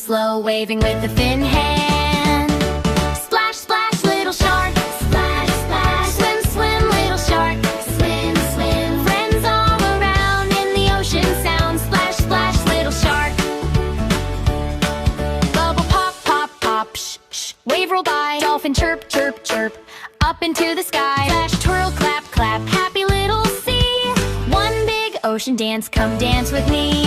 slow, waving with a thin hand. Splash, splash, little shark. Splash, splash, swim, swim, little shark. Swim, swim, friends all around in the ocean sound. Splash, splash, little shark. Bubble pop, pop, pop, shh, shh. Wave roll by, dolphin chirp, chirp, chirp. Up into the sky, splash, twirl, clap, clap. Happy little sea. One big ocean dance, come dance with me.